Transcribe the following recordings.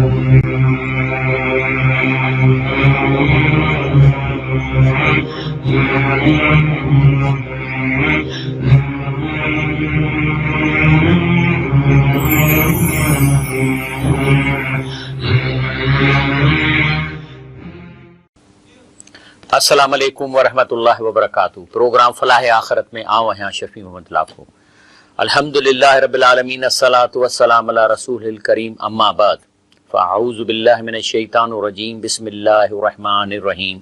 अस्सलाम वालेकुम वरहमतुल्लाहि वबरकातुहू। प्रोग्राम फलाह आखिरत में आऊं आहियां शफी मोहम्मद लाखो। अल्हम्दुलिल्लाह रब्बिल आलमीन, अस्सलातु वस्सलाम अला रसूलिल करीम, अम्मा बाद, फ़अऊज़ु बिल्लाहि मिनश शैतानिर रजीम, बिस्मिल्लाहिर रहमानिर रहीम।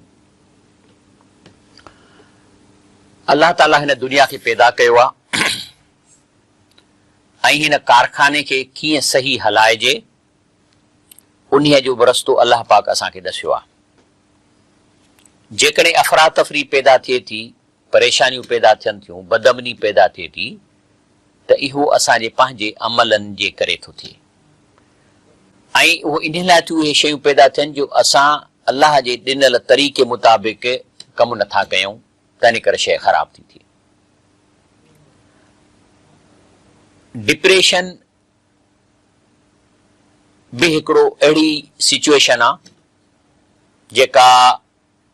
अल्लाह ताला हिन दुनिया खे पैदा कयो आहे ऐं हिन कारखाने खे कीअं सही हलाइजे उन्हीअ जो रस्तो अल्लाह पाक असांखे ॾसियो आहे। जेकॾहिं अफ़रा तफ़री पैदा थिए थी, परेशानियूं पैदा थियनि थियूं, बदअमनी पैदा थिए थी, त इहो असांजे पंहिंजे अमलनि जे करे थो थिए ऐं उहो इन लाइ थियूं इहे शयूं पैदा थियनि जो असां अलाह जे ॾिनल तरीक़े मुताबिक़ कमु नथा कयूं, त इन करे शइ ख़राब थी थिए। डिप्रेशन भी हिकिड़ो अहिड़ी सिचुएशन आहे जेका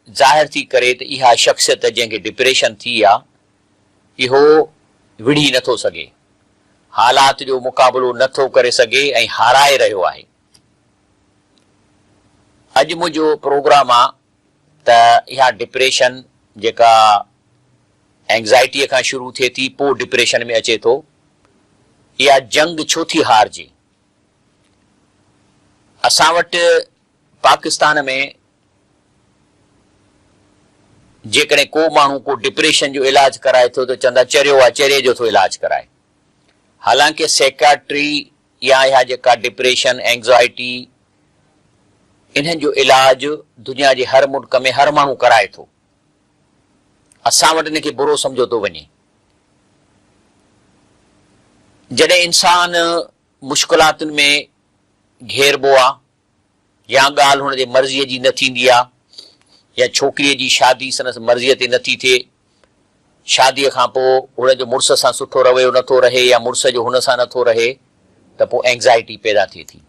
ज़ाहिर थी करे त इहा शख़्सियत जंहिंखे डिप्रेशन थी आहे इहो विढ़ी नथो सघे, हालात जो मुक़ाबिलो नथो करे सघे ऐं हाराए रहियो आहे। अॼु मुंहिंजो प्रोग्राम आहे त इहा डिप्रेशन जेका एंग्ज़ाइटीअ खां शुरू थिए थी पोइ डिप्रेशन में अचे थो, इहा जंग छो थी हारजे। असां वटि पाकिस्तान में जेकॾहिं को माण्हू को डिप्रेशन जो इलाज कराए थो त चवंदा चरियो आहे, चेरे जो थो इलाज कराए। हालांकि सेक्रेटरी या इहा जेका डिप्रेशन एंग्ज़ाइटी इन्हनि जो इलाज दुनिया जे हर मुल्क में हर माण्हू कराए थो। असां वटि इनखे बुरो सम्झो थो वञे। जॾहिं इंसान मुश्किलातुनि में घेरबो आहे या ॻाल्हि हुन जे मर्ज़ीअ जी न थींदी आहे या छोकिरीअ जी शादी संदसि मर्ज़ीअ ते नथी थिए, शादीअ खां पोइ हुनजो मुड़ुस सां सुठो रवैयो नथो रहे या मुड़ुस जो हुन सां नथो रहे, त पोइ एंग्ज़ाइटी पैदा थिए थी।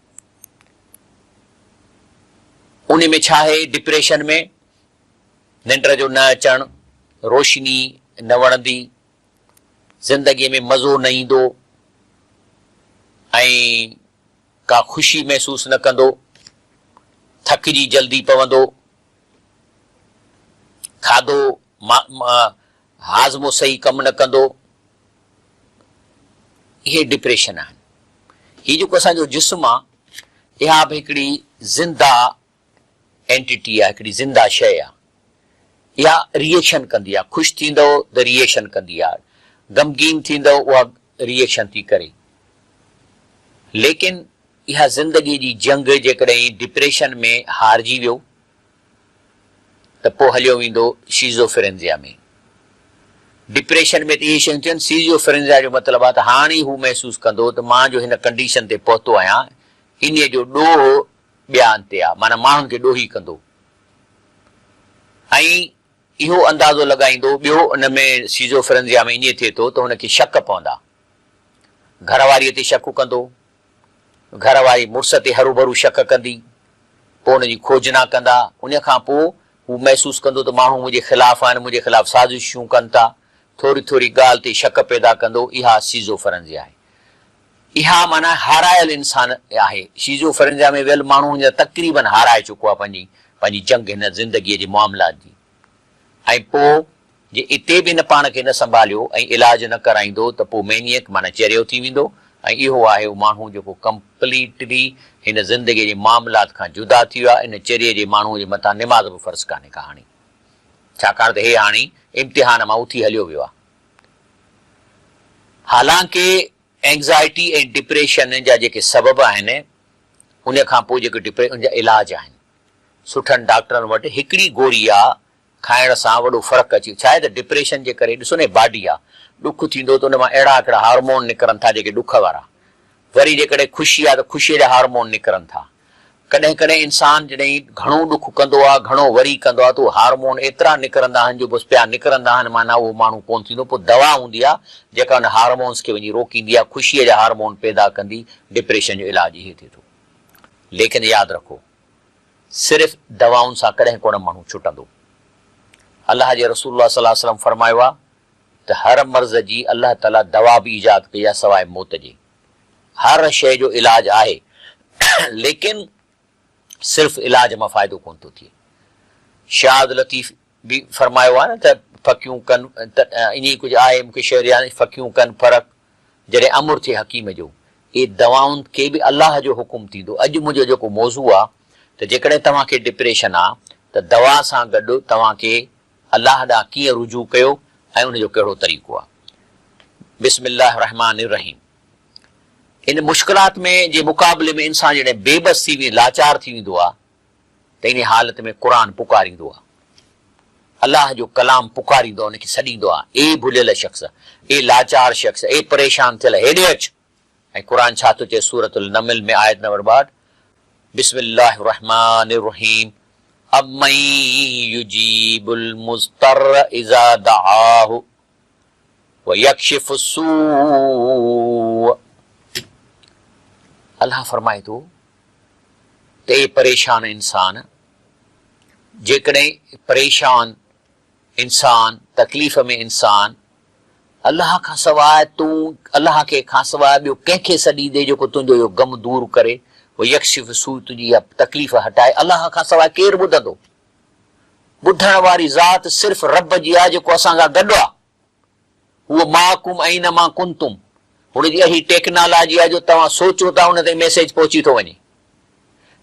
उन में छा आहे, डिप्रेशन में निंड जो न अचणु, रोशनी न वणंदी, ज़िंदगीअ में मज़ो न ईंदो ऐं का ख़ुशी महसूस न कंदो, थकिजी जल्दी पवंदो, खाधो हाज़मो सही कमु न कंदो। इहे डिप्रेशन आहिनि। हीअ जेको असांजो जिस्म आहे इहा बि हिकिड़ी ज़िंदा एंटिटी आहे, हिकिड़ी ज़िंदा शइ आहे। इहा रिएक्शन कंदी आहे, ख़ुशि थींदो त रिएक्शन कंदी आहे, ग़मगीन थींदो उहा रिएक्शन थी करे। लेकिन इहा ज़िंदगीअ जी जंग जेकॾहिं डिप्रेशन में हारजी वियो त पोइ हलियो वेंदो शीज़ोफ्रेनिया में। डिप्रेशन में त इहे शयूं थियनि, शीज़ोफ्रेनिया जो मतिलबु आहे त हाणे हू महसूस कंदो त मां जो हिन कंडीशन ते पहुतो आहियां इन जो ॾोह ॿिया ते आहे, माना माण्हुनि खे ॾोही कंदो ऐं इहो अंदाज़ो लॻाईंदो। ॿियो उन में शीज़ोफ्रेनिया में ईअं थिए थो त हुनखे शक पवंदा, घरवारीअ ते शक कंदो, घरवारी मुड़ुस ते हरू भरू शक कंदी, पोइ हुनजी खोजना कंदा। उन खां पोइ हू महसूस कंदो त माण्हू मुंहिंजे ख़िलाफ़ आहिनि, मुंहिंजे ख़िलाफ़ साज़िशूं कनि था, थोरी थोरी ॻाल्हि ते शक पैदा कंदो। इहा शीज़ोफ्रेनिया आहे। इहा माना हारायल इंसान आहे। शीज़ोफ्रेनिया में वियल माण्हू हींअर तक़रीबन हाराए चुको आहे पंहिंजी जंग हिन ज़िंदगीअ जे मामलात जी। ऐं पोइ जे इते बि न पाण खे न संभालियो ऐं इलाज न कराईंदो त पोइ मैनियक माना चरियो थी वेंदो ऐं इहो आहे उहो माण्हू जेको कंप्लीटली हिन ज़िंदगीअ जे मामलात खां जुदा थी वियो आहे। इन चेरिये जे माण्हूअ जे मथां निमाज़ बि फ़र्ज़ु कान्हे का हाणे, छाकाणि त हे हाणे इम्तिहान मां उथी हलियो वियो आहे। हालांकि एंग्ज़ाइटी ऐं डिप्रेशन जा जेके सबब आहिनि उन खां पोइ जेके डिप्रेशन जा इलाज आहिनि, सुठनि डॉक्टरनि वटि हिकिड़ी गोरी आहे खाइण सां वॾो फ़र्क़ु अची। छा आहे त डिप्रेशन जे करे ॾिसो न बॉडी आहे, ॾुखु थींदो त उन मां अहिड़ा हिकिड़ा हार्मोन निकिरनि था जेके ॾुख वारा, वरी जेकॾहिं ख़ुशी आहे त ख़ुशीअ जा हार्मोन निकिरनि था। कॾहिं कॾहिं इंसान जॾहिं घणो ॾुख कंदो आहे, घणो वरी कंदो आहे त उहे हार्मोन एतिरा निकिरंदा आहिनि जो बसि पिया निकिरंदा आहिनि, माना उहो माण्हू कोन थींदो। पोइ दवा हूंदी आहे जेका उन हार्मोन्स खे वञी रोकींदी आहे, ख़ुशीअ जा हार्मोन पैदा कंदी। डिप्रेशन जो इलाजु इहे थिए थो। लेकिन यादि रखो सिर्फ़ दवाउनि सां कॾहिं कोन माण्हू छुटंदो। अलाह जे रसूल सल्लल्लाहु अलैहि वसल्लम फरमायो आहे त हर मर्ज़ जी अलाह ताला दवा बि ईजाद कई आहे सवाइ मौत जे। हर शइ जो इलाज आहे लेकिन सिर्फ़ इलाज मां फ़ाइदो कोन थो थिए। शाद लतीफ़ बि फरमायो आहे न त फ़क़ियूं कनि त ईअं कुझु आहे मूंखे शेर यानी फ़क़ियूं कनि फ़र्क़ु जॾहिं अमुर थिए हकीम जो। इहे दवाउनि खे बि अलाह जो हुकुम थींदो। अॼु मुंहिंजो जेको मौज़ू आहे त जेकॾहिं तव्हांखे डिप्रेशन आहे त दवा सां गॾु तव्हांखे अलाह ॾांहुं कीअं रुजू कयो ऐं उनजो कहिड़ो तरीक़ो आहे। बिस्मिल्लाह रहमान रहीम। इन मुश्किलात में जे मुक़ाबले में इंसान जॾहिं बेबस थी लाचार थी वेंदो आहे त इन हालत में क़ुर पुकारींदो आहे, अलाह जो कलाम पुकारींदो आहे, उनखे सॾींदो आहे ए भुलियल शख़्स, ए लाचार शख़्स, ए परेशान थियल हेॾे अच। ऐं क़ुर छा थो चए सूरतुल नमल में आयत नंबर 62 बिस्मिल्लाह रहमान रहीम अम्मन युजीबुल मुज़्तर इज़ा दआहु व यक्शिफुस सू। अल्लाह फरमाए थो ते परेशान इंसान, जेकॾहिं परेशान इंसान तकलीफ़ में इंसान अलाह खां सवाइ तूं अलाह खे खां सवाइ ॿियो कंहिंखे सॾी ॾे जेको तुंहिंजो इहो गम दूर करे, उहो यक्शिफ सू तुंहिंजी इहा तकलीफ़ हटाए, अलाह खां सवाइ केरु ॿुधंदो? ॿुधण वारी ज़ात सिर्फ़ु रब जी आहे जेको असां सां गॾु आहे। उहो माकुम ऐं मां कुंतुम। हुनजी अहिड़ी टेक्नोलॉजी आहे जो तव्हां सोचो था हुन ते मैसेज पहुची थो वञे।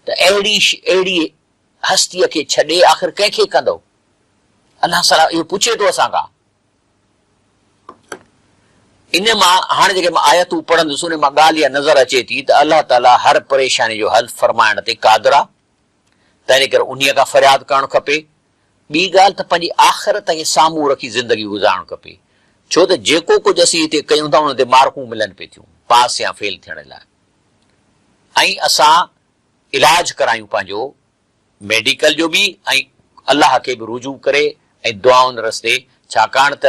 त अहिड़ी हस्तीअ खे छॾे आख़िर कंहिंखे कंदो? अलाह सलाह इहो पुछे थो असां खां। इन मां हाणे जेके मां आयतूं पढ़ंदुसि उन मां ॻाल्हि इहा नज़र अचे थी त अलाह ताला हर परेशानी जो हल फरमाइण ते क़ादिर आहे। तंहिं करे उन्हीअ खां फ़रियाद करणु खपे। ॿी ॻाल्हि त पंहिंजी आख़िरत खे साम्हूं रखी ज़िंदगी गुज़ारणु खपे। छो त जेको कुझु असीं हिते कयूं था उन ते मार्कूं मिलनि पई थियूं पास या फेल थियण लाइ। ऐं असां इलाज करायूं पंहिंजो मेडिकल जो बि ऐं अलाह खे बि रुजू करे ऐं दुआउनि रस्ते, छाकाणि त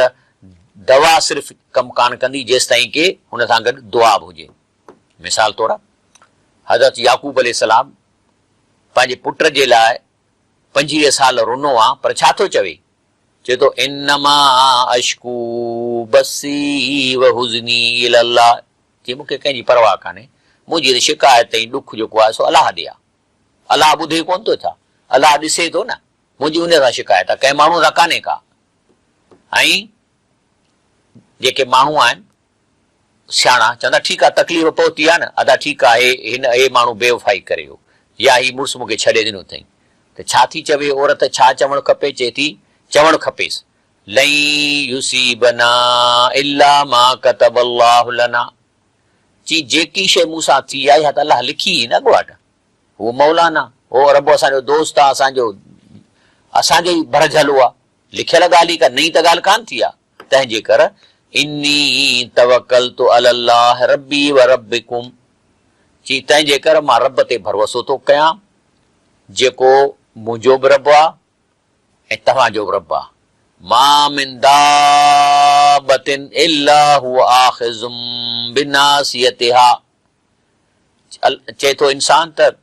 दवा सिर्फ़ कमु कान कंदी जेसि ताईं के हुन सां गॾु दुआ बि हुजे। मिसाल तौरु हज़रत याकूब अलैहिस्सलाम पंहिंजे पुट जे लाइ 25 साल रुनो आहे, पर छा थो चवे? चए थो इन्नमा अश्कू बसी व हुज़नी इलल्लाह। कि मूंखे कंहिंजी परवाह कान्हे, मुंहिंजी शिकायत ऐं ॾुख जेको आहे सो अलाह ॾे आहे। अलाह ॿुधे कोन थो छा? अलाह ॾिसे थो न। मुंहिंजी उन सां शिकायत आहे, कंहिं माण्हू सां कान्हे का। ऐं जेके माण्हू आहिनि सियाणा चवंदा ठीकु आहे तकलीफ़ पहुती आहे न, अदा ठीकु आहे हिन हे माण्हू बेवफ़ाई करे वियो या ही मुड़ुसु मूंखे छॾे ॾिनो अथई। त छा थी चवे औरत? छा चवणु खपे? चए थी चवणु खपेसि लन युसीबना इल्ला मा कतबल्लाहु लना। जी जेकी शइ मूंसां थी आहे त अलाह लिखी न अॻु वटि। उहो मौलाना उहो रब असांजो दोस्त आहे, असांजो ई भरजलो आहे। लिखियल ॻाल्हि ई का नई त ॻाल्हि कान थी आहे। तंहिंजे कर इन्नी तवक्कलतु अलल्लाह रब्बी व रब्बिकुम। जी तंहिंजे कर मां रब ते भरोसो थो कयां जेको मुंहिंजो बि रब आहे ऐं तव्हांजो बि रब आहे। मा मिन दाबतिन इल्ला हुव आखिज़ुम बिनासियतिहा। चए थो इंसान त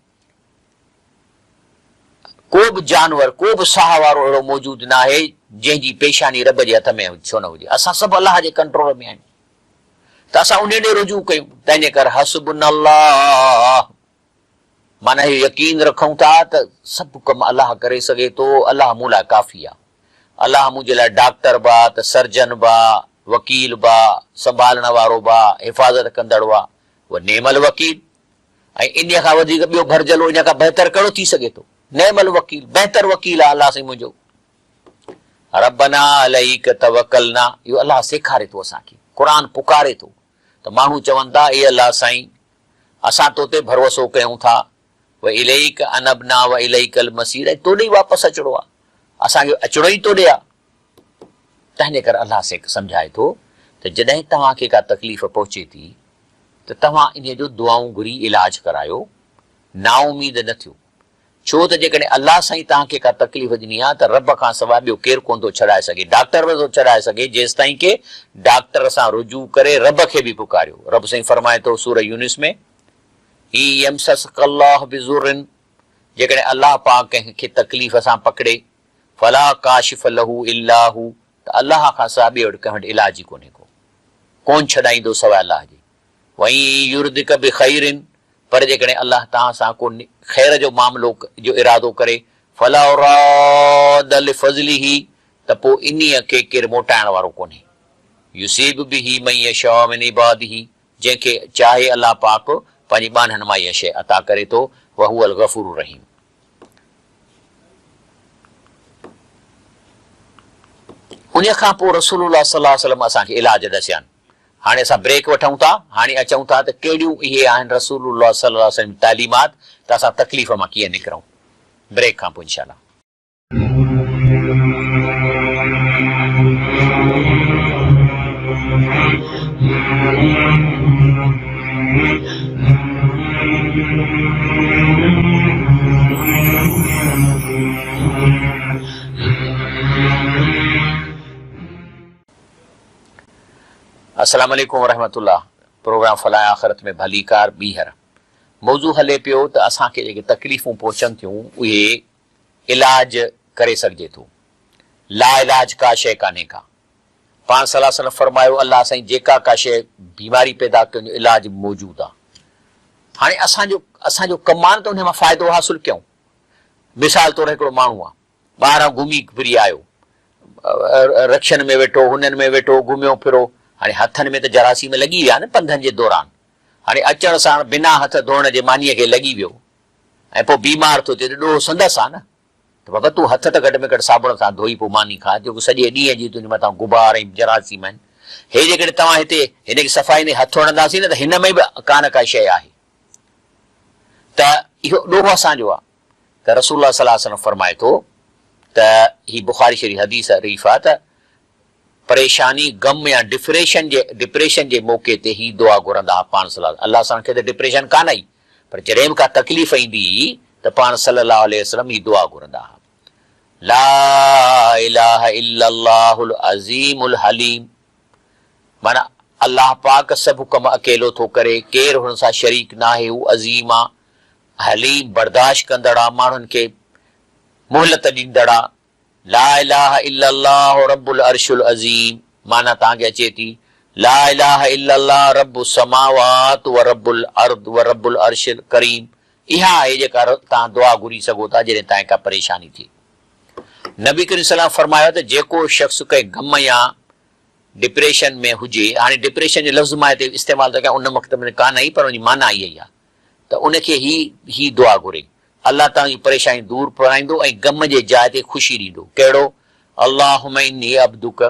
को बि जानवर को बि साह वारो अहिड़ो मौजूदु न आहे जंहिंजी पेशानी रब जे हथ में छो न हुजे। असां सभु अलाह जे कंट्रोल में आहियूं त असां उन ॾे रुजू कयूं। तंहिंजे करे हस्बुनल्लाह माना इहो यकीन रखूं था त सभु कम अलाह करे सघे थो। अलाह मूं लाइ काफ़ी आहे। अलाह मुंहिंजे लाइ डॉक्टर बि आहे, त सर्जन बि आहे, वकील बि आहे, संभालण वारो बि आहे, हिफ़ाज़त कंदड़ बि आहे, उहो नेमल वकील। ऐं इन खां वधीक ॿियो भरजलो इन खां बहितर कहिड़ो थी सघे थो? नेमल वकील, बहितर वकील आहे अलाह साईं मुंहिंजो। रब्बना अलैक तवक्कलना, इहो अलाह सेखारे थो असांखे, क़ुर पुकारे थो। त माण्हू चवनि था ए अलाह साईं असां तो ते भरोसो कयूं था, व इलैक अनबना व इलैकल मसीर, ऐं तोॾे ई वापसि अचिणो आहे, असांखे अचिणो ई तोॾे आहे। तंहिंजे करे अलाह से सम्झाए थो त जॾहिं तव्हांखे का तकलीफ़ पहुचे थी त तव्हां इन जो दुआऊं घुरी इलाज करायो, नाउमीद न थियो। छो त जेकॾहिं अलाह साईं तव्हांखे का तकलीफ़ ॾिनी आहे त रब खां सवाइ ॿियो केरु कोन थो छॾाए सघे। डॉक्टर बि थो छॾाए सघे जेसि ताईं के डॉक्टर सां रुजू करे रब खे बि पुकारियो। रब साईं फरमाए थो सूरह यूनिस में जेकॾहिं अलाह पाक कंहिंखे तकलीफ़ सां पकड़े फला काशिफ लहू इल्ला हू, त अलाह खां सवाइ ॿियो कंहिं वटि इलाज ई कोन्हे को, कोन छॾाईंदो सवाइ अलाह जे। वई युर्दिक बिखैरिन, पर जेकॾहिं अलाह तव्हां सां को ख़ैर जो मामिलो जो इरादो करे फला राद लिफज़लिही, त पोइ इन्हीअ खे केरु मोटाइण वारो कोन्हे। युसीब बिही मन यशा मिन इबादिही, जंहिंखे चाहे अलाह पाक पंहिंजी बाननि मां इहा शइ अता करे थो, वहुवल गफूर रहीम। उन खां पोइ रसूलुल्लाह सल्लल्लाहु अलैहि वसल्लम असांखे इलाज ॾसियानि। हाणे असां ब्रेक वठूं था, हाणे अचूं था त कहिड़ियूं इहे आहिनि रसूलुल्लाह सल्लल्लाहु अलैहि वसल्लम तालीमात, त असां तकलीफ़ मां कीअं निकिरूं। ब्रेक खां पोइ इंशाअल्लाह। अस्सलाम वालेकुम वरहमतुल्लाह। प्रोग्राम फलाह आख़िरत में भली कार ॿीहर मौज़ू हले पियो त असांखे जेके तकलीफ़ूं पहुचनि थियूं उहे इलाज करे सघिजे थो, ला इलाज का शइ कान्हे का। पाण सल्लल्लाहु अलैहि वसल्लम फरमायो अलाह साईं जेका का शइ बीमारी पैदा कयो इलाज मौजूदु आहे। हाणे असांजो कमु आहे त उन मां फ़ाइदो हासिलु कयूं। मिसाल तौरु हिकिड़ो माण्हू आहे, ॿाहिरां घुमी फिरी आयो, रक्षनि में वेठो, हुननि में वेठो, घुमियो फिरो, हाणे हथनि में त जरासीम लॻी विया न पंधनि जे दौरान। हाणे अचण सां बिना हथ धोइण जे मानीअ खे लॻी वियो ऐं पोइ बीमार थो थिए त ॾोहो संदसि आहे न, त बाबा तूं हथ त घटि में घटि साबुण सां धोई पोइ मानी खा, जो सॼे ॾींहं जी तुंहिंजे मथां गुबार ऐं जरासीम आहिनि। हे जेकॾहिं तव्हां हिते हिनखे सफ़ाई में हथु हणंदासीं न त हिन में बि कान का शइ आहे, त इहो ॾोहो असांजो आहे। त रसूलुल्लाह सल्लल्लाहु अलैहि वसल्लम फरमाए थो त ही बुखारी शरीफ़ हदीस शरीफ़ आहे त परेशानी गम या डिप्रेशन जे मौक़े ते ही दुआ घुरंदा पाण सल्लल्लाहु, अलाह सां खे त डिप्रेशन कान आई, पर जॾहिं बि का तकलीफ़ ईंदी त पाण सल्लल्लाहु अलैहि वसल्लम ही दुआ घुरंदा। ला इलाहा इल्लल्लाहुल अज़ीमुल हलीम, माना अलाह पाक सभु कम अकेलो थो करे, केरु हुन सां शरीक न आहे, हू अज़ीम आहे, हलीम बर्दाश्त कंदड़ आहे, माण्हुनि खे मोहलत ॾींदड़ आहे। ला इलाहा इल्लल्लाह रब्बुल अर्शिल अज़ीम, माना तव्हांखे अचे थी ला इलाहा इल्लल्लाह रब्बुस समावात व रब्बुल अर्द व रब्बुल अर्शिल करीम। इहा आहे जेका तव्हां दुआ घुरी सघो था जॾहिं तव्हांखे का परेशानी थिए। नबी करीम सल्लल्लाहु अलैहि वसल्लम फरमायो त जेको शख़्स कंहिं गम या डिप्रेशन में हुजे, हाणे डिप्रेशन जो लफ़्ज़ मां हिते इस्तेमालु त कयां, उन मक़सद में कान आई, पर उनजी माना इहा ई आहे त उनखे ही दुआ घुरे, अलाह तव्हांजी परेशानी दूर कराईंदो ऐं गम जे जाइ ते ख़ुशी ॾींदो। कहिड़ो? अल्लाहुम्मा इन्नी अब्दुक,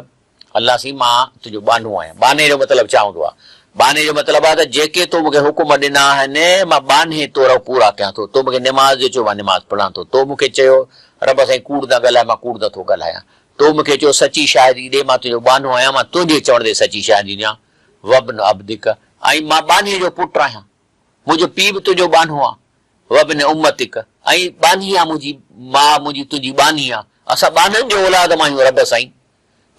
अलाह सी मां तुंहिंजो बानो आहियां। बाने जो मतिलबु छा हूंदो आहे? बाने जो मतिलबु आहे त जेके तो मूंखे हुकुम ॾिना आहिनि मां बाने तौरु पूरा कयां थो। तो मूंखे निमाज़ जो चयो मां निमाज़ पढ़ां थो, तो मूंखे चयो रब साईं कूड़ न ॻाल्हाए मां कूड़ नथो ॻाल्हायां, तो मूंखे चयो सची शायरी ॾे मां तुंहिंजो बानो आहियां, मां तुंहिंजे चवण ते सची शायरी ॾियां। वब्न अब्दिक, ऐं मां बाने जो पुटु आहियां, मुंहिंजो पीउ बि तुंहिंजो बानो आहे। वब्न उम्मतिक, ऐं बानी आहे मुंहिंजी मां, मुंहिंजी तुंहिंजी बानी आहे, असां बाननि जो औलाद मां आहियूं रब साईं।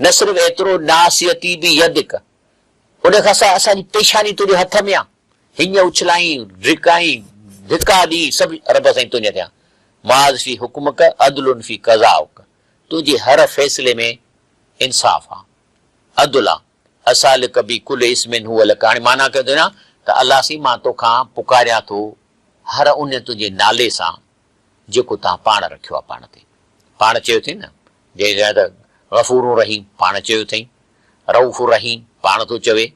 न सिर्फ़ु एतिरो, नासियती बि यदिक, उन खां असांजी पेशानी तुंहिंजे हथ में आहे, हीअं उछलाई धिकाई धिका ॾी सभु रब साईं तुंहिंजे थियां। माज़ फी हुकुमक अदलुन फी क़ज़ाउक, तुंहिंजे हर फ़ैसिले में इंसाफ़ आहे, अदुल आहे। असालिक बि कुल इस्मिन हुअ लक, हाणे माना कयो न त अलाह सी मां तोखां पुकारियां थो हर उन तुंहिंजे नाले सां जेको तव्हां पाण रखियो आहे पाण ते। पाण चयो अथई न, जंहिं त गफ़ूर रहीम पाण चयो अथई, रऊफ़ रहीम पाण थो चवे,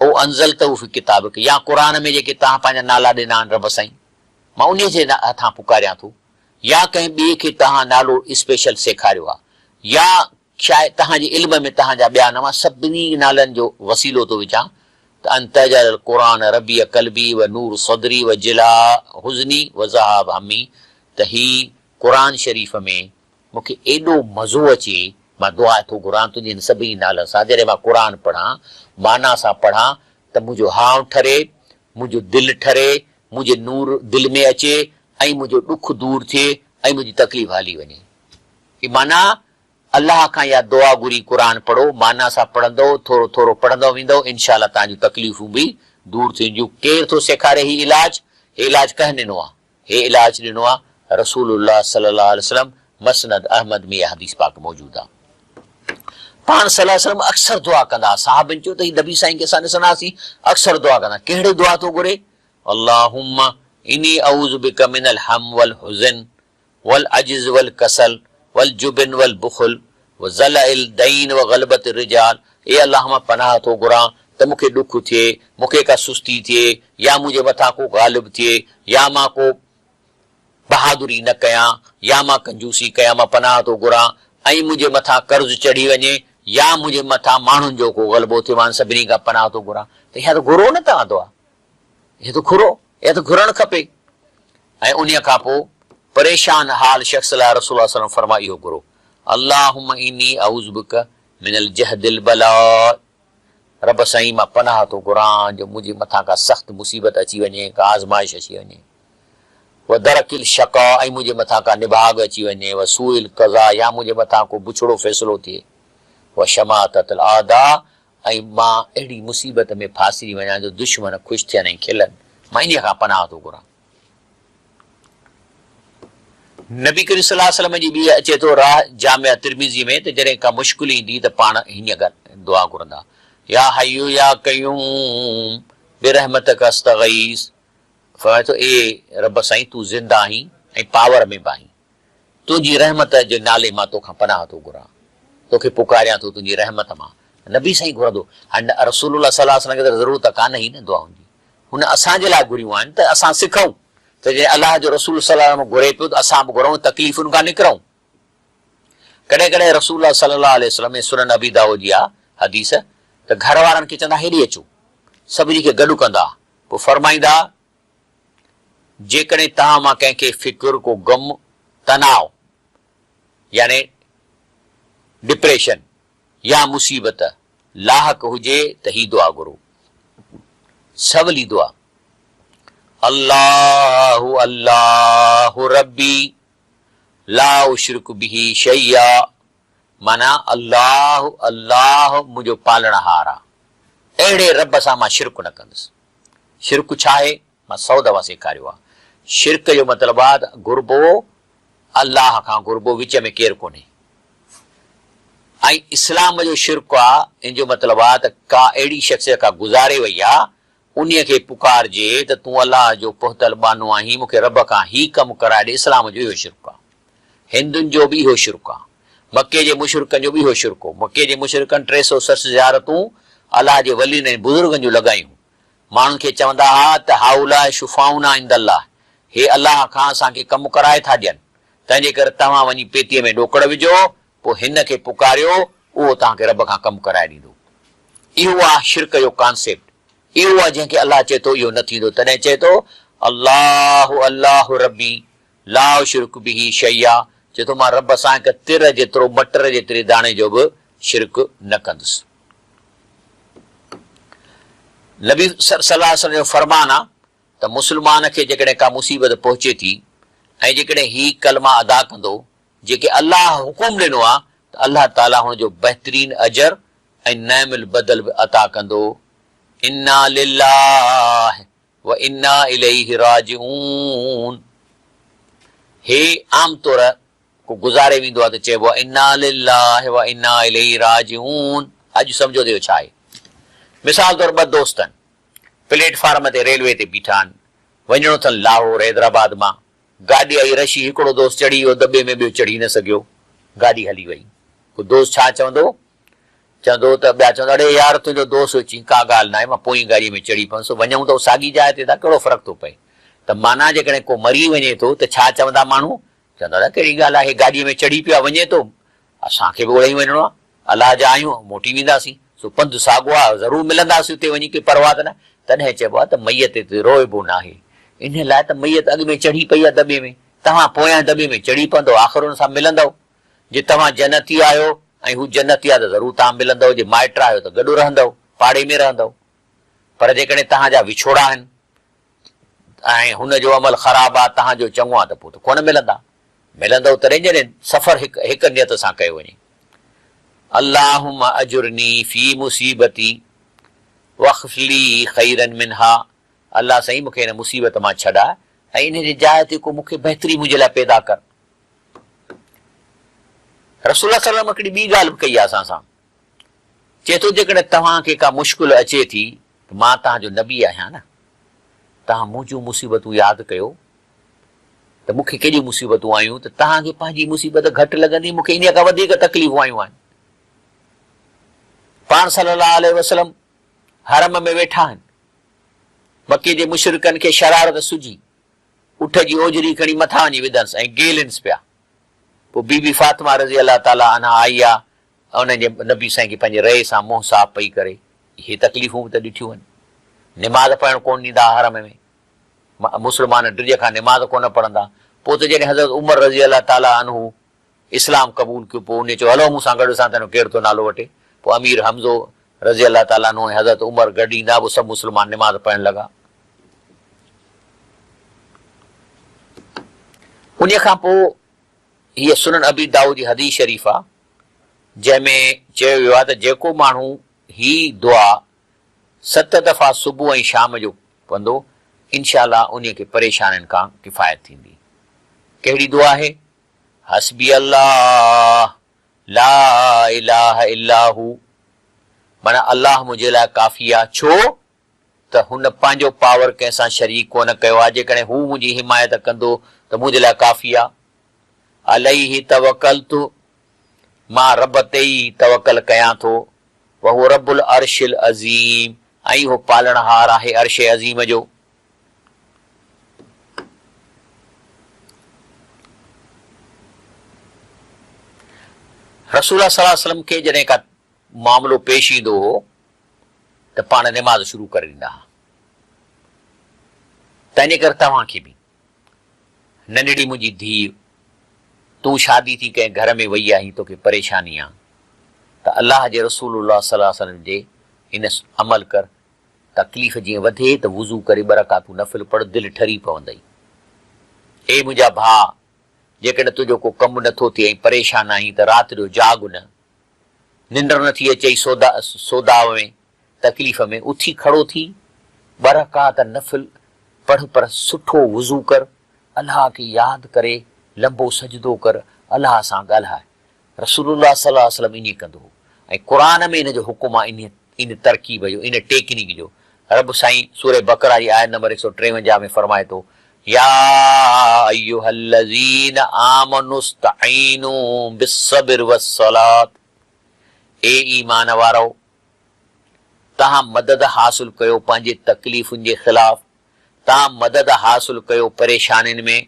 ओ अंज़ल त उफ़ किताब, या क़ुर में जेके तव्हां पंहिंजा नाला ॾिना आहिनि रब साईं, मां उन जे हथां पुकारियां थो, या कंहिं ॿिए खे तव्हां नालो स्पेशल सेखारियो आहे, या शायदि तव्हांजे इल्म में तव्हांजा ॿिया नवां सभिनी नालनि जो वसीलो थो विझां त अंतजल क़ुरान रबी कल्बी व नूर सदरी व जिला हुज़नी व ज़हाब हमी, त ही क़ुरान शरीफ़ में मूंखे एॾो मज़ो अचे, मां दुआ थो घुरां तुंहिंजे सभिनी नालनि सां, जॾहिं मां क़ुरान पढ़ां माना सां पढ़ां त मुंहिंजो हाव ठरे, मुंहिंजो दिलि ठरे, मुंहिंजे नूर दिलि में अचे ऐं मुंहिंजो ॾुख दूर थिए ऐं मुंहिंजी तकलीफ़ हली वञे। ही माना अलाह खां इहा दुआ घुरी क़ुरान पढ़ो, माना सां पढ़ंदो, थोरो थोरो पढ़ंदो वेंदो, इनशा अल्लाह तव्हांजूं तकलीफ़ूं बि दूर थींदियूं। केरु थो सेखारे ही इलाज? हे इलाज कंहिं ॾिनो आहे? हे इलाज ॾिनो आहे रसूलुल्लाह सल्लल्लाहु अलैहि वसल्लम। मसनद अहमद में हदीस पाक मौजूदु आहे। पाण सल्लल्लाहु अलैहि वसल्लम अक्सर दुआ कंदा। साहबनि चयो त ही नबी साईं खे असां ॾिसंदासीं अक्सर दुआ कंदा। कहिड़े दुआ थो घुरे? अल्लाहुम्मा इनी अऊज़ु बिका मिनल हम वल हुज़न वल अजिज़ वल कसल वल जुबन वल बुखल व ज़लइल दैन व ग़लबत रिजाल। ए अल्लाह मां पनाह थो घुरां त मूंखे ॾुख थिए, मूंखे का सुस्ती थिए, या मुंहिंजे मथां को ग़ालिब थिए, या मां को बहादुरी न कयां, या मां कंजूसी कयां। मां पनाह थो घुरां। ऐं मुंहिंजे मथां कर्ज़ चढ़ी वञे, या मुंहिंजे मथां माण्हुनि जो को ग़लबो थिए। मां सभिनी खां पनाह थो घुरां। त इहा त घुरो न तव्हां दुआ, इहा त घुरो, इहा त घुरणु खपे। ऐं उन खां पोइ परेशान हाल शख़्स लाइ रसूल सल्लल्लाहु अलैहि वसल्लम फरमायो इहो घुरो, अल्लाहुम्मा इनी अऊज़ु बिका मिनल जहदिल बला। रब साईं मां पनाह थो घुरां जो मुंहिंजे मथां का सख़्त मुसीबत अची वञे, का आज़माइश अची वञे। व दरकिल शका, ऐं मुंहिंजे मथां का निभाग अची वञे। व सूइल कज़ा, या मुंहिंजे मथां को बुछड़ो फ़ैसिलो थिए। व शमातल आदा, ऐं मां अहिड़ी मुसीबत में फासी वञा जो दुश्मन ख़ुशि थियनि ऐं खिलनि। मां इन खां पनाह थो घुरां। नबी करीम सल्लल्लाहु अलैहि वसल्लम जी ॿी अचे थो राह जामिया तिरमिज़ी में, त जॾहिं का मुश्किल ईंदी त पाण हीअं दुआ घुरंदा, या हय्यू या क़य्यूम बिरहमतिक अस्तगीस। फरमाए थो ए रब साईं तूं ज़िंदा आहीं ऐं पावर में बि आहीं, तुंहिंजी रहमत जे नाले मां तोखां पनाह थो घुरां, तोखे पुकारियां थो तुंहिंजी रहमत मां। नबी साईं घुरंदो। हाणे रसूलुल्लाह सल्लल्लाहु अलैहि वसल्लम खे त ज़रूरत कान ई न दुआउनि जी, हुन असांजे लाइ घुरियूं आहिनि त असां सिखूं त जे अलाह जो रसूल सल्लल्लाहु अलैहि वसल्लम घुरे पियो त असां बि घुरूं, तकलीफ़ुनि खां निकिरूं। कॾहिं कॾहिं रसूलुल्लाह सल्लल्लाहु अलैहि वसल्लम में सुनन अबी दाऊद जी आहे हदीस, त घर वारनि खे चवंदा हेॾे अचो, सभिनी खे गॾु कंदा, पोइ फरमाईंदा जेकॾहिं तव्हां मां कंहिंखे फिक्र, को गम, तनाव यानी डिप्रेशन या मुसीबत लाहक हुजे त ही दुआ घुरो, सवली दुआ, अल्लाहु अल्लाहु रब्बी ला उशरिकु बिही शैया। माना अल्लाह अल्लाह मुंहिंजो पालणहार आहे, अहिड़े रब सां मां शिरक न कंदुसि। शिरक छा आहे? मां 100 दफ़ा सेखारियो आहे। शिरक जो मतिलबु आहे घुरबो अल्लाह खां, घुरबो विच में केरु कोन्हे। ऐं इस्लाम जो शिरक आहे, इन जो मतिलबु आहे त का अहिड़ी शख़्सियत का गुज़ारे वई आहे, उन खे पुकारजे त तूं अलाह जो पहुतल बानो आहीं, मूंखे रब खां ही कमु कराए ॾे। इस्लाम जो इहो शिरक आहे। हिंदुनि जो बि इहो शिरक आहे। मके जे मुशरिकनि जो बि इहो शिरक हो। मके जे मुशरिकनि 360 ज़ियारतूं अलाह जे वलीनि ऐं बुज़ुर्गनि जूं लॻायूं। माण्हुनि खे चवंदा हुआ त हाउला शुफाउना इंदल्लाह, हे अलाह खां असांखे कमु कराए था ॾियनि, तंहिंजे करे तव्हां वञी पेतीअ में ॾोकड़ विझो, पोइ हिन खे पुकारियो, उहो तव्हांखे रब खां कमु कराए ॾींदो। इहो आहे शिरक जो कॉन्सेप्ट। इहो आहे जंहिंखे अलाह चए थो इहो न थींदो। तॾहिं चए थो अल्लाहु अल्लाहु रब्बी ला उशरिकु बिही शैया, चए थो मां रब सां हिकु तिर जेतिरो, मटर जेतिरे दाणे जो बि शिरक न कंदुसि। नबी सल्लल्लाहु अलैहि वसल्लम जो फरमान आहे त मुस्लमान खे जेकॾहिं का मुसीबत पहुचे थी ऐं जेकॾहिं ही कलमा अदा कंदो जेके अलाह हुकुम ॾिनो आहे, त अलाह ताला हुनजो बहितरीन अजर ऐं नैमिल बदल बि अता कंदो। इन्ना लिल्लाह व इन्ना इलैहि राजिऊन। हे आम तौर को गुज़ारे वेंदो आहे त चइबो आहे इन्ना लिल्लाह व इन्ना इलैहि राजिऊन। अॼु सम्झो त इहो छा आहे? मिसाल तौर 2 दोस्त आहिनि, प्लेटफार्म ते रेलवे ते बीठा आहिनि, वञिणो अथनि लाहौर हैदराबाद मां। गाॾी आई रशी, हिकिड़ो दोस्त चढ़ी वियो दॿे में, ॿियो चढ़ी न सघियो, गाॾी हली वई। को दोस्त छा चवंदो? चवंदो त ॿिया चवंदा अड़े यार तुंहिंजो दोस्त अची, का ॻाल्हि न आहे, मां पोइ गाॾीअ में चढ़ी पवंसि, वञूं त साॻी जाइ ते, कहिड़ो फ़र्क़ु थो पए। त माना जेकॾहिं को मरी वञे थो त छा चवंदा माण्हू? चवंदा कहिड़ी ॻाल्हि आहे, गाॾीअ में चढ़ी पियो आहे, वञे थो, असांखे बि ओड़े ई वञिणो आहे, अलाह जा आहियूं, मोटी वेंदासीं, सो पंधु साॻियो आहे, ज़रूरु मिलंदासीं उते वञी, की परवाह त न। तॾहिं चइबो आहे त मैयत ते रोइबो न आहे। इन लाइ त मैयत अॻु में चढ़ी पई आहे दॿे में, तव्हां पोयां दॿे में चढ़ी पवंदो, आख़िर हुन सां मिलंदव। जे तव्हां जन्नती आहियो ऐं हू जन्नती आहे त ज़रूरु तव्हां मिलंदव, जे माइट आहियो त गॾु रहंदव, पाड़े में रहंदव। पर जेकॾहिं तव्हांजा विछोड़ा आहिनि ऐं हुनजो अमल ख़राबु आहे, तव्हांजो चङो आहे, त पोइ त कोन मिलंदा। मिलंदव तॾहिं जॾहिं सफ़र हिकु नियत सां कयो वञे। अल्लाहुम्मा अजुरनी फी मुसीबती वख़्फ़ली ख़ैरन मिनहा। अल्लाह साईं मूंखे हिन मुसीबत मां छॾा ऐं इन जे जाइ ते को मूंखे बहितरी मुंहिंजे लाइ पैदा कर। रसूल सल्लल्लाहु अलैहि वसल्लम हिकिड़ी ॿी ॻाल्हि बि कई आहे असां सां, चए थो जेकॾहिं तव्हांखे का मुश्किल अचे थी त मां तव्हांजो नबी आहियां न, तव्हां मुंहिंजूं मुसीबतूं यादि कयो त मूंखे केॾियूं मुसीबतूं आयूं त तव्हांखे पंहिंजी मुसीबत घटि लॻंदी, मूंखे इन खां वधीक तकलीफ़ूं आयूं आहिनि। पाण सल्लल्लाहु अलैहि वसल्लम हरम में वेठा आहिनि, मके जे मुशरिकनि खे शरारत सुझी उठ जी ओजरी खणी मथां वञी विधंसि ऐं गेलिन्स पिया। पोइ बीबी फातिमा रज़ी अलाह ताला अन्हा आई आहे, उनजे नबी साईं खे पंहिंजे रहे सां मुंहुं साफ़ पई करे। इहे तकलीफ़ूं बि त ॾिठियूं आहिनि। निमाज़ पढ़णु कोन ॾींदा हरम में, मुस्लमान ड्रिज खां निमाज़ कोन पढ़ंदा। पोइ त जॾहिं हज़रत उमर रज़ी अलाह ताला अनहु इस्लाम क़बूल कयो, पोइ उन चयो हलो मूंसां गॾु, सां तेनो केरु थो नालो वठे। पोइ अमीर हमज़ो रज़ी अलाह ताला अनहु ऐं हज़रत उमर गॾु ईंदा, पोइ सभु मुस्लमान निमाज़ पढ़णु लॻा। उन खां पोइ हीअ सुनन अबी दाऊद जी हदीस शरीफ़ आहे, जंहिंमें चयो वियो आहे त जेको माण्हू ही दुआ 7 दफ़ा सुबुह ऐं शाम जो पवंदो, इनशा अल्लाह उन खे परेशानियुनि खां किफ़ायत थींदी। कहिड़ी दुआ आहे? हस्बी अल्लाह ला इलाहा इल्ला हू, माना अल्लाह मुंहिंजे लाइ काफ़ी आहे। छो त हुन पंहिंजो पावर कंहिंसां शरीक कोन कयो आहे। जेकॾहिं हू मुंहिंजी हिमायत कंदो त मुंहिंजे लाइ काफ़ी आहे। अलैहि तवक्कलतु, मां रब ते ई तवकल कयां थो। वहु रब्बुल अर्शिल अज़ीम, ऐं उहो पालणहार आहे अर्श अज़ीम जो। रसूल सल्लल्लाहु अलैहि वसल्लम खे जॾहिं का मामिलो पेश ईंदो हो त पाण निमाज़ शुरू करे ॾींदा हुआ। तंहिंजे करे तव्हांखे बि, नंढड़ी मुंहिंजी धीउ, तूं शादी थी कंहिं घर में वई आहीं, तोखे परेशानी आहे, त अल्लाह जे रसूलुल्लाह सल्लल्लाहु अलैहि वसल्लम जे इन अमल कर। तकलीफ़ जीअं वधे त वुज़ू करे 2 रकातूं नफ़िल पढ़, दिलि ठरी पवंदई। ए मुंहिंजा भाउ, जेकॾहिं तुंहिंजो को कमु नथो थिए ऐं परेशान आहीं त राति जो जाग न, निंड नथी अचई सोदाव में, तकलीफ़ में, उथी खड़ो थी 2 रकात नफ़िल पढ़, पर सुठो वुज़ू कर, अल्लाह खे यादि करे लंबो सजदो कर, अल्लाह सां ॻाल्हाए। रसूलुल्लाह सल्लल्लाहु अलैहि वसल्लम ईअं कंदो हो ऐं क़ुरान में इन जो हुकुम आहे, इन तरकीब जो, इन टेक्निक जो। रब साईं सूरह बकरा जी आयत नंबर 153 में फरमाए थो, या अय्युहल्लज़ीना आमनुस्तईनू बिस्सब्र वस्सलात, ए ईमान वारो, तव्हां मदद हासिल कयो पंहिंजे तकलीफ़ुनि जे ख़िलाफ़, तव्हां मदद हासिल कयो परेशानियुनि में,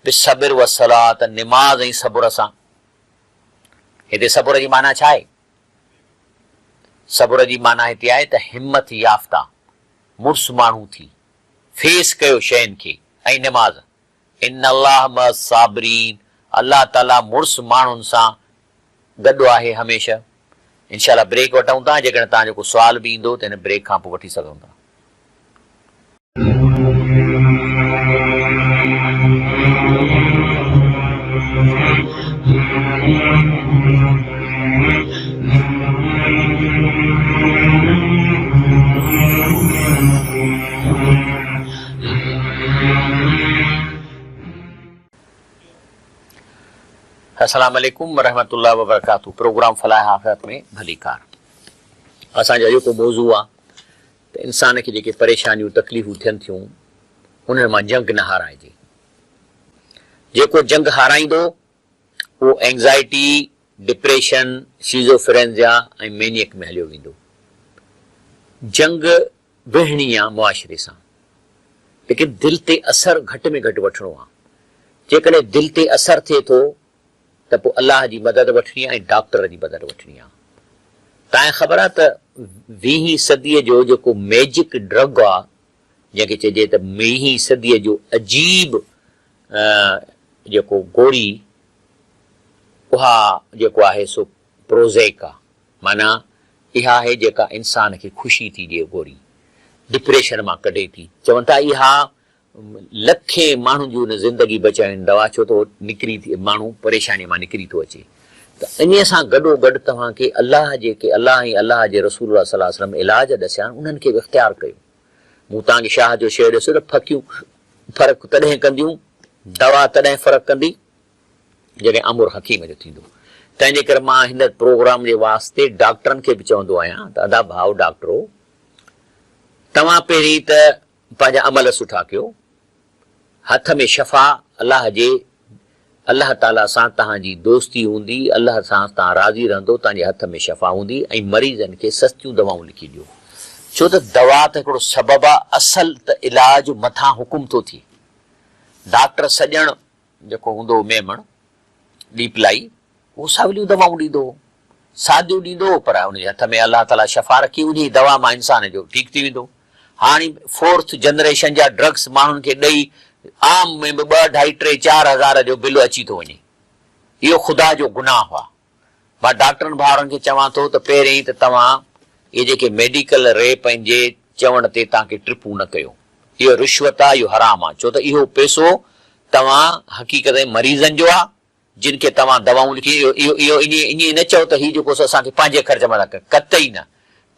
बिस्सब्र वस्सलात, निमाज़ ऐं सब्र सां। हिते सब्र जी माना छा आहे? सब्र जी माना हिते आहे त हिम्मत याफ़्ता, मुड़ुस माण्हू थी, फेस कयो शयुनि खे, ऐं निमाज़। इन्नल्लाह मस्साबिरीन, अल्लाह ताला मुड़ुस माण्हुनि सां गॾु आहे हमेशह। इंशाअल्लाह ब्रेक वठूं था, जेकॾहिं तव्हांजो को सुवाल बि ईंदो त हिन ब्रेक खां पोइ वठी सघूं था। अस्सलाम वालेकुम रहमतुल्लाह व बरकातहू। प्रोग्राम फलाह आखिरत में भली कार। असांजो जेको मौज़ू आहे त इंसान खे जेके परेशानियूं तकलीफ़ूं थियनि थियूं, उन्हनि मां जंग न हाराइजे। जेको जंग हाराईंदो उहो एंज़ाइटी, डिप्रेशन, सीज़ोफ्रेनिया ऐं मैनियक में हलियो वेंदो। जंग विहणी आहे मुआशिरे सां, लेकिन दिलि ते असरु घटि में घटि वठिणो आहे। जेकॾहिं दिलि ते असरु थिए थो त पोइ अल्लाह जी मदद वठणी आहे ऐं डॉक्टर जी मदद वठणी आहे। तव्हांखे ख़बर आहे त 20वीं सदीअ जो जेको मैजिक ड्रग आहे, जंहिंखे चइजे त 20वीं सदीअ जो अजीब जेको गोरी, उहा जेको आहे सो प्रोज़ेक आहे। माना इहा आहे जेका इंसान खे ख़ुशी थी ॾिए गोरी, डिप्रेशन मां कढे थी। चवनि था इहा लखे माण्हुनि जी हुन ज़िंदगी बचाइण दवा, छो त निकिरी थी, माण्हू परेशानी मां निकिरी थो अचे। त इन सां गॾोगॾु तव्हांखे अल्लाह जेके अल्लाह ऐं अल्लाह जे रसूल सल्लल्लाहु अलैहि वसल्लम इलाज ॾसिया आहिनि, उन्हनि खे बि इख़्तियार कयो। मूं तव्हांखे शाह जो शेर ॾिसो त फकियूं फ़र्क़ु तॾहिं कंदियूं, दवा तॾहिं फ़र्क़ु कंदी जॾहिं अमुर हकीम जो थींदो। तंहिंजे करे मां हिन प्रोग्राम जे वास्ते डॉक्टरनि खे बि चवंदो आहियां त अदा भाउ डॉक्टरो, तव्हां पहिरीं त पंहिंजा अमल सुठा कयो, हथ में शफ़ा अलाह ताला सां तव्हांजी दोस्ती हूंदी, अलाह सां तव्हां राज़ी रहंदो, तव्हांजे हथ में शफ़ा हूंदी, ऐं मरीज़नि खे सस्तियूं दवाऊं लिखी ॾियो। छो त दवा त हिकिड़ो सबबु आहे, असल त इलाज मथां हुकुम थो थिए। डॉक्टर सॼण जेको हूंदो मेमण डीपलाई, उहो सवलियूं दवाऊं ॾींदो, सादियूं ॾींदो, पर उनजे हथ में अलाह ताला शफ़ा रखी, उन दवा मां इंसान जो ठीकु थी वेंदो। हाणे 4th जनरेशन जा ड्रग्स माण्हुनि खे ॾेई आम में बि 2, 2.5, 3, 4 हज़ार जो बिल अची थो वञे। इहो ख़ुदा जो गुनाह आहे। मां डॉक्टरनि भाउरनि खे चवां थो त पहिरीं त तव्हां इहे जेके मेडिकल रेप पंहिंजे चवण ते तव्हांखे ट्रिपूं न कयो, इहो रिश्वत आहे, इहो हराम आहे। छो त इहो पैसो तव्हां हक़ीक़त में मरीज़नि जो आहे, जिन खे तव्हां दवाऊं लिखी, इहो ईअं न चओ त हीउ जेको असांखे पंहिंजे ख़र्च मां था, कतई न।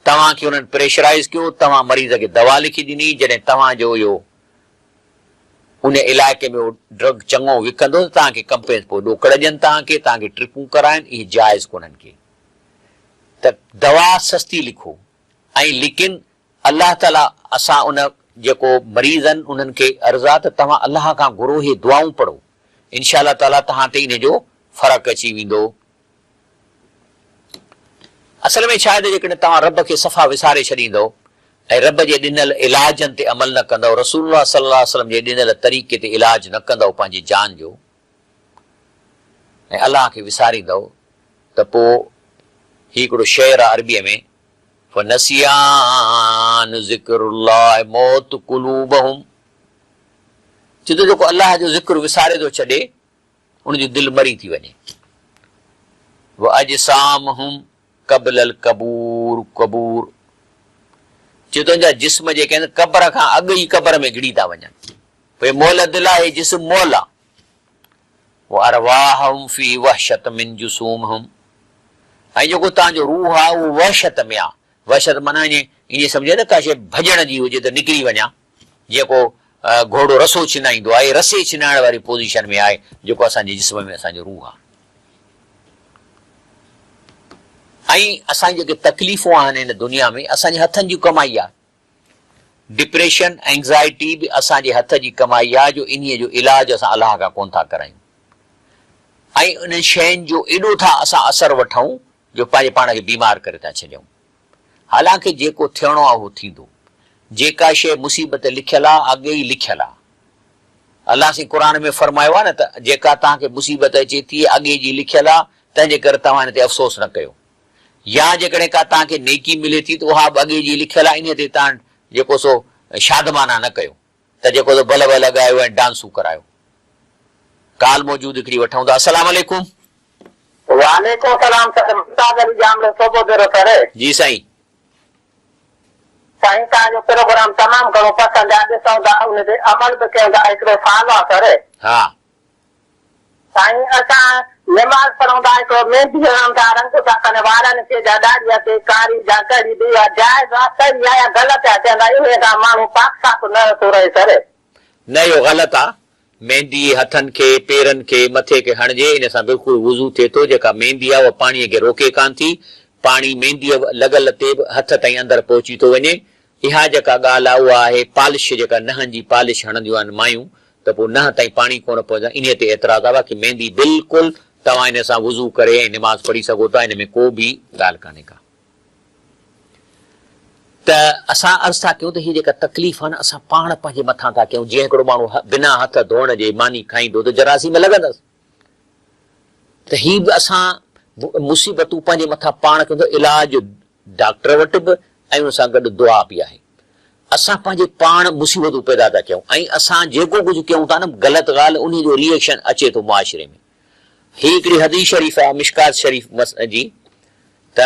तव्हांखे हुननि प्रेशराइज़ कयो, तव्हां मरीज़ खे दवा लिखी ॾिनी, जॾहिं तव्हांजो इहो उन इलाइक़े में उहो ड्रग चङो विकंदो त तव्हांखे कंपनी पोइ ॾोकड़ ॾियनि, तव्हांखे ट्रिपूं कराइनि, इहे जाइज़ कोन्हनि के। त दवा सस्ती लिखो, ऐं लेकिन अलाह ताला असां उन जेको मरीज़नि उन्हनि खे अर्ज़ा त तव्हां अलाह खां घुरो, इहे दुआऊं पढ़ो, इनशा अलाह ताला तव्हां ते इन जो फ़र्क़ु अची वेंदो। असल में छा आहे त जेकॾहिं तव्हां रब खे सफ़ा विसारे छॾींदव ऐं रब जे ॾिनल इलाजनि ते अमल न कंदव, रसूलुल्लाह सल्लल्लाहु अलैहि वसल्लम जे ॾिनल तरीक़े ते इलाज न कंदव पंहिंजी जान जो, ऐं अलाह खे विसारींदव, त पोइ ही हिकिड़ो शेर आहे अरबीअ में, फनसियान ज़िक्रुल्लाह मौत कुलूबहुम, चए थो जेको अलाह जो ज़िक्र विसारे थो छॾे, उनजी दिलि मरी थी वञे। व अजसामहुम क़ब्लल कबूर, चए थो तुंहिंजा जिस्म जेके आहिनि क़ब्र खां अॻु ई क़ब्र में गिड़ी था वञनि। भई मोल दिलि आहे, जिस्म मोल आहे। वो अरवाहुम फी वहशत मिन जुसूमहुम, ऐं जेको तव्हांजो रूह आहे उहो वहशत में आहे। वहशत माना ईअं सम्झे न का शइ भॼण जी हुजे त निकिरी वञा, जेको घोड़ो रसो छिनाईंदो आहे, रसे छिनाइण वारी पोज़ीशन में आहे जेको असांजे जिस्म में असांजो रूह आहे। ऐं असांजी जेके तकलीफ़ूं आहिनि हिन दुनिया में, असांजे हथनि जी कमाई आहे। डिप्रेशन, एंज़ाइटी बि असांजे हथ जी कमाई आहे, जो इन्हीअ जो इलाज असां अलाह खां कोन था करायूं। ऐं उन शयुनि जो एॾो था असां असरु वठूं जो पंहिंजे पाण खे बीमार करे था छॾियूं। हालांकि जेको थियणो आहे उहो थींदो। जेका शइ मुसीबत लिखियल आहे, अॻे ई लिखियल आहे। अलाह साईं क़ुर में फरमायो आहे न त जेका तव्हांखे मुसीबत अचे थी अॻे जी लिखियल आहे, तंहिंजे करे तव्हां हिन ते अफ़सोस न कयो। या जेकॾहिं का तव्हांखे नेकी मिले थी त उहा बि अॻे जी लिखियल आहे, इन ते तव्हां जेको सो शादमाना न कयो, त जेको सो बल्ब लॻायो ऐं डांसूं करायो। काल मौजूद हिकिड़ी वठूं था। अस्सलाम वालेकुम। वालेकुम सलाम सर। जी साईं। साईं तव्हांजो प्रोग्राम तमामु घणो पसंदि आहे, ॾिसूं था उन ते अमल बि कयूं था। हिकिड़ो साल आहे सर। हा साईं, असां नमाज़ पढ़ूं था, हिकिड़ो मेहंदी हणूं था, रंग था कनि वारनि ते, जा ॾाढीअ ते कारी जा कड़ी ॾी आहे, जाइज़ आहे सही आहे या ग़लति आहे? चवंदा इन खां माण्हू पाक साक न थो रहे सर। न, इहो ग़लति आहे। मेहंदी हथनि खे, पेरनि खे, मथे खे हणिजे, इन सां बिल्कुलु वुज़ू थिए थो। जेका मेहंदी आहे उहा पाणीअ खे रोके कान थी, पाणी मेहंदीअ लॻल ते हथ ताईं अंदरि पहुची थो वञे। इहा जेका ॻाल्हि आहे उहा आहे पॉलिश, जेका नहनि जी पॉलिश हणंदियूं आहिनि मायूं, त पोइ नह ताईं पाणी कोन पहुचां, इन ते एतिराज़ आहे कि मेहंदी बिल्कुलु तव्हां इन सां वुज़ू करे ऐं निमाज़ पढ़ी सघो था। इन में को बि ॻाल्हि कान्हे का। त असां अर्ज़ु था कयूं त हीअ जेका तकलीफ़ आहे न, असां पाण पंहिंजे मथां था कयूं। जीअं हिकिड़ो माण्हू बिना हथ धोइण जे मानी खाईंदो त जरासीम लॻंदसि, त हीअ बि असां मुसीबतूं पंहिंजे मथां पाण कयूं था। इलाज डॉक्टर वटि बि ऐं हुन सां गॾु दुआ बि आहे। असां पंहिंजे पाण मुसीबतूं पैदा था कयूं, ऐं असां जेको कुझु कयूं था न ग़लति ॻाल्हि, उन जो रिएक्शन अचे थो मुआशिरे में। ही हिकिड़ी हदीस शरीफ़ आहे मिशकात शरीफ़ जी, त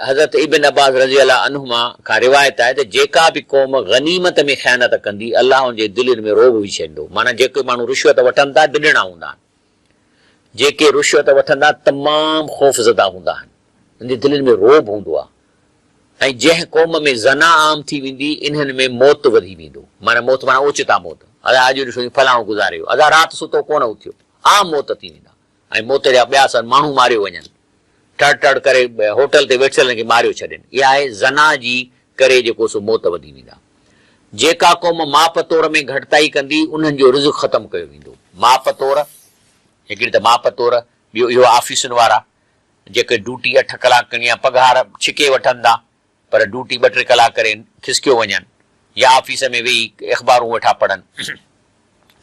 हज़रत इब्न अब्बास रज़ी अल्लाह अन्हुमा खां रिवायत आहे त जेका बि क़ौम गनीमत में ख़यानत कंदी, अलाह हुनजे दिलनि में रोब विझी छॾींदो। माना जेके माण्हू रिश्वत वठनि था दिलणा हूंदा आहिनि, जेके रिश्वत वठंदा तमामु ख़ौफ़ज़दा हूंदा आहिनि, हुनजे दिलनि में रोब हूंदो आहे। ऐं जंहिं क़ौम में ज़ना आम थी वेंदी इन्हनि में मौत वधी वेंदो, माना मौत माना ओचिता मौत। अदा अॼु ॾिसो फलाणो गुज़ारियो, अदा राति सुतो कोन उथियो, आम मौत थी वेंदा। ऐं मौत जा ॿिया सन माण्हू मारियो वञनि, टड़ टड़ करे होटल ते वेठल खे मारियो छॾनि। इहा आहे ज़ना जी करे जेको सो मौत वधी वेंदा। जेका क़ौम माप तौर में घटिताई कंदी उन्हनि जो रिज़्क़ ख़तमु कयो वेंदो। माप तौर हिकिड़ी त माप तौर, ॿियो इहो ऑफिसुनि वारा जेके ड्यूटी 8 कलाक करणी आहे, पघार छिके वठनि था पर ड्यूटी 2-3 कलाक करे खिसकियो वञनि, या ऑफिस में वेही अख़बारूं वेठा पढ़नि,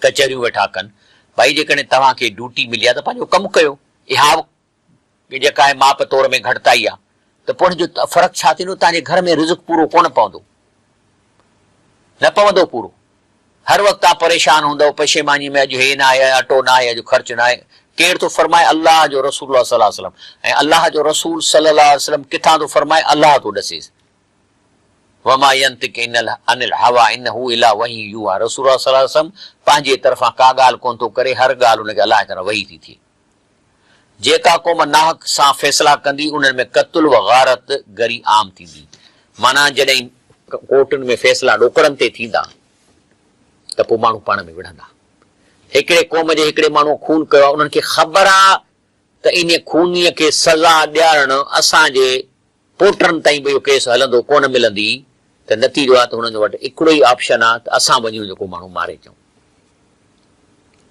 कचहरियूं वेठा कनि। भाई जेकॾहिं तव्हांखे ड्यूटी मिली आहे त पंहिंजो कमु कयो। इहा जेका आहे माप तौर में घटिताई आहे त पोइ हुनजो फ़र्क़ु छा थींदो, तव्हांजे घर में रिज़्क़ पूरो कोन पवंदो, न पवंदो पूरो। हर वक़्तु तव्हां परेशान हूंदव, पशेमानी में, अॼु हे न आहे, अटो न आहे, अॼु ख़र्च न आहे। केरु थो फरमाए? अल्लाह जो रसूल सल्लल्लाहु अलैहि वसल्लम। ऐं अल्लाह जो रसूल सल्लल्लाहु अलैहि वसल्लम किथां थो फरमाए? अल्लाह थो ॾसेसि, वमा यंतिक अनिल हवा इन्नहु इला वही युहा। रसूल सल्लल्लाहु अलैहि वसल्लम पंहिंजे तरफ़ां का ॻाल्हि कोन थो करे, हर ॻाल्हि हुनखे अल्लाह तरफ़ वही थी थिए। जेका क़ौम नाहक सां फ़ैसिला कंदी उन्हनि में क़त्ल व गारत गरी आम थींदी। माना जॾहिं कोर्टुनि में फ़ैसिला ॾोकड़नि ते थींदा त पोइ माण्हू पाण में विढ़ंदा। हिकिड़े क़ौम जे हिकिड़े माण्हू खून कयो आहे, उन्हनि खे ख़बर आहे त इन खूनीअ खे सज़ा ॾियारणु असांजे पोटनि ताईं बि इहो केस हलंदो, कोन मिलंदी, त नतीजो आहे त हुननि वटि हिकिड़ो ई ऑप्शन आहे त असां वञूं जेको माण्हू मारे अचूं।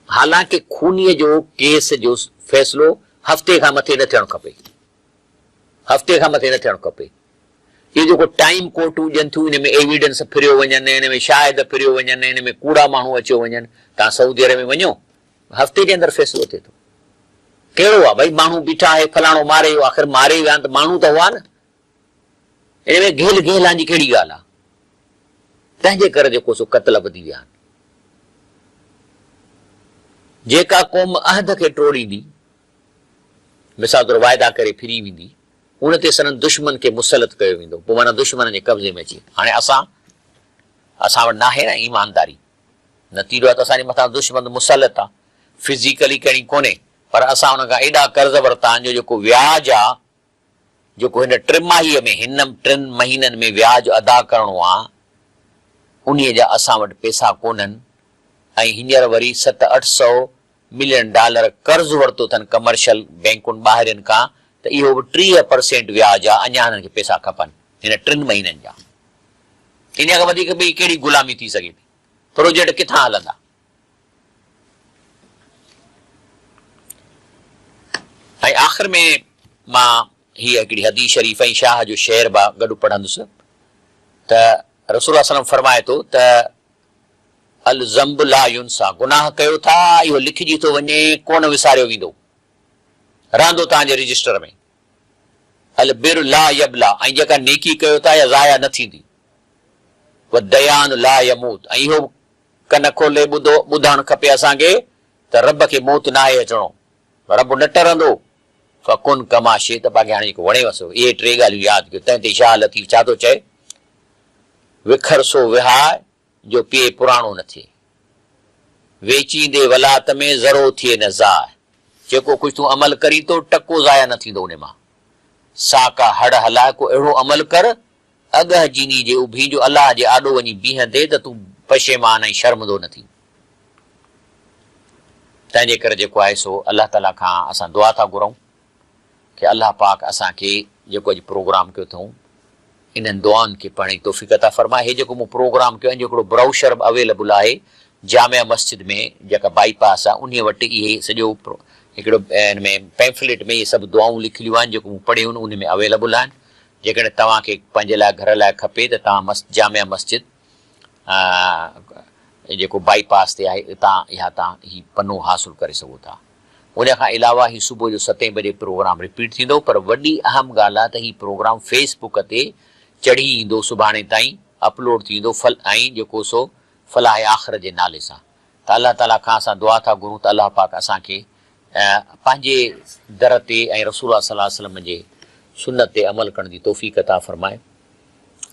हालांकि खूनीअ जो केस जो फ़ैसिलो हफ़्ते खां मथे न थियणु खपे, हफ़्ते खां मथे न थियणु खपे। इहो जेको टाइम कोर्टूं ॾियनि थियूं, इन में एविडेंस फिरियो वञनि, इन में शाहिद फिरियो वञनि, इन में कूड़ा माण्हू अचियो वञनि। तव्हां सऊदी अरब में वञो, हफ़्ते जे अंदरि फ़ैसिलो थिए थो। कहिड़ो आहे भई, माण्हू बीठा आहे, फलाणो मारे वियो, आख़िर मारे विया त माण्हू त हुआ न। इन में घेल घेलां जी कहिड़ी ॻाल्हि आहे? तंहिंजे करे जेको सो क़त्ल वधी विया आहिनि। जेका क़ौम अहद खे टोड़ींदी, मिसाल तौर वाइदा करे फिरी वेंदी, उन ते सननि दुश्मन खे मुसलत कयो वेंदो, पोइ माना दुश्मन जे कब्ज़े में अची। हाणे असां वटि नाहे न ईमानदारी, नतीजो आहे त असांजे मथां दुश्मन मुसलत आहे। फिज़िकली कहिड़ी कोन्हे, पर असां हुन खां एॾा कर्ज़ वरिता आहिनि जो जेको व्याज आहे, जेको हिन 3 महीननि में व्याज अदा करणो आहे, उन जा असां वटि पैसा कोन्हनि। ऐं हींअर वरी $700-800 मिलियन कर्ज़ वरितो अथनि कमर्शियल बैंकुनि ॿाहिरिनि खां, त इहो बि 3% व्याज आहे। अञा हिननि खे पैसा खपनि हिन 3 महीननि जा। इन खां वधीक ॿी कहिड़ी गुलामी थी सघे थी? प्रोजेक्ट किथां हलंदा? ऐं आख़िर में मां हीअ हिकिड़ी हदीस शरीफ़ ऐं शाह जो शेर बि गॾु पढ़ंदुसि त रसूल सल्लल्लाहु फरमाए थो त अल ज़ंब ला युनसा, गुनाह कयो था इहो लिखिजी थो वञे, कोन विसारियो वेंदो, रहंदो तव्हांजे रजिस्टर में। अल बिर ला यबला, ऐं जेका नेकी कयो था इहा ज़ाया न थींदी। व दयान ला यमूत, ऐं इहो कन खोले ॿुधणु खपे असांखे त रब खे मौत न आहे अचणो, रब न टरंदो। फकुन कमा शे, त पाण हाणे जेको वणे वसो। इहे 3 ॻाल्हियूं यादि कयो। तंहिं ते शाह लतीफ़ छा थो चए? विखर सो विहाए जो पीए पुराणो न थिए, वेचींदे वलात में ज़रो थिए न ज़ाए। जेको कुझु तूं अमल करी थो टको ज़ाया न थींदो उन मां। साका हड़ हलाए को अहिड़ो अमल कर, अॻह जीनी जे उभी जो अलाह जे आॾो वञी बीहंदे त तूं पशेमान ऐं शर्मंदो न थी। तंहिंजे करे जेको आहे सो अलाह ताला खां असां दुआ था घुरूं कि अलाह पाक असांखे जेको अॼु प्रोग्राम कयो अथऊं इन्हनि दुआनि खे पढ़ण जी तौफ़ीक़ अता फरमाए। हे जेको मूं प्रोग्राम कयो आहे, हिकिड़ो ब्राउशर बि अवेलेबल आहे जामिया मस्जिद में जेका बाईपास आहे, उन वटि इहे सॼो हिकिड़ो हिन में पैम्फलेट में इहे सभु दुआऊं लिखियलूं आहिनि जेको मूं पढ़ियूं आहिनि, उन में अवेलेबल आहिनि। जेकॾहिं तव्हांखे पंहिंजे लाइ घर लाइ खपे त तव्हां जामिया मस्जिद जेको बाईपास ते आहे तव्हां हीउ पनो हासिलु करे सघो था। उन खां अलावा हीउ सुबुह जो 7 बजे प्रोग्राम रिपीट थींदो, पर वॾी अहम ॻाल्हि आहे त हीउ प्रोग्राम फेसबुक ते चढ़ी ईंदो, सुभाणे ताईं अपलोड थींदो ऐं जेको सो फलाह आख़िर जे नाले सां। त अलाह ताला खां असां दुआ था घुरूं त अलाह पाक असांखे पंहिंजे दर ते ऐं रसूल सल्लल्लाहु अलैहि वसल्लम जे सुन्नत ते अमल करण जी तौफ़ीक़ अता फरमाए।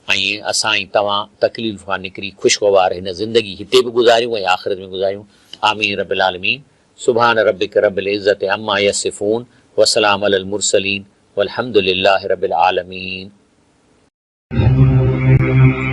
ऐं असां ऐं तव्हां तकलीफ़ खां निकिरी ख़ुशगवार हिन ज़िंदगी हिते बि गुज़ारियूं ऐं आख़िरत में गुज़ारियूं। आमीन रब्बिल आलमीन। सुभान रब्बिक रब्बिल इज़्ज़ति अम्मा यसिफ़ून व सलाम अलल मुरसलीन वल्हम्दुलिल्लाहि रब्बिल आलमीन। Thank you.